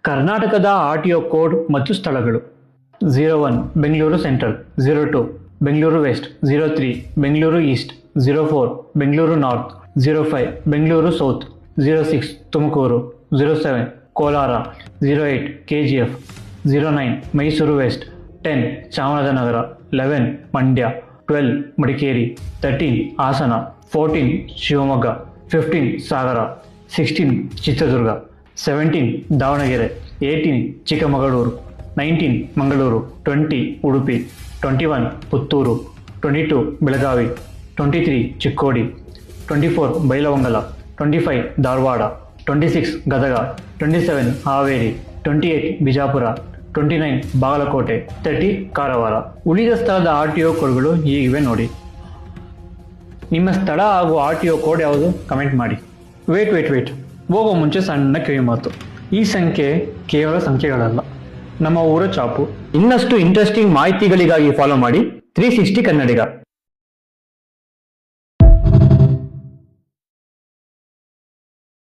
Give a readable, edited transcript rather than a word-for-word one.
ಕರ್ನಾಟಕದ RTO code ಮತ್ತು ಸ್ಥಳಗಳು. 01 Bengaluru central, 02 Bengaluru west, 03 Bengaluru east, 04 Bengaluru north, 05 Bengaluru south, 06 Tumakuru, 07 Kolar, 08 KGF, 09 Mysuru west, 10 Chamarajanagar, 11 Mandya, 12 Madikeri, 13 Hassan, 14 Shivamogga, 15 Sagar, 16 Chitradurga, 17 Davanagere, 18 Chikkamagaluru, 19 Mangaluru, 20 Udupi, 21 Puttur, 22 Belagavi, 23 Chikkodi, 24 Bailhongal, 25 Dharwad, 26 Gadag, 27 Haveri, 28 Bijapur, 29 Bagalkot, 30 Karwar. ಉಳಿದ ಸ್ಥಳದ ಆರ್.ಟಿ.ಒ ಕೋಡ್ಗಳು ಹೀಗಿವೆ ನೋಡಿ. ನಿಮ್ಮ ಸ್ಥಳ ಹಾಗೂ ಆರ್.ಟಿ.ಒ ಕೋಡ್ ಯಾವುದು ಕಮೆಂಟ್ ಮಾಡಿ. ವೇಟ್ ಹೋಗೋ ಮುಂಚೆ ಸಣ್ಣ ಕಿವಿ ಮಾತು. ಈ ಸಂಖ್ಯೆ ಕೇವಲ ಸಂಖ್ಯೆಗಳಲ್ಲ, ನಮ್ಮ ಊರ ಚಾಪು. ಇನ್ನಷ್ಟು ಇಂಟ್ರೆಸ್ಟಿಂಗ್ ಮಾಹಿತಿಗಳಿಗಾಗಿ ಫಾಲೋ ಮಾಡಿ 360 ಕನ್ನಡಿಗ.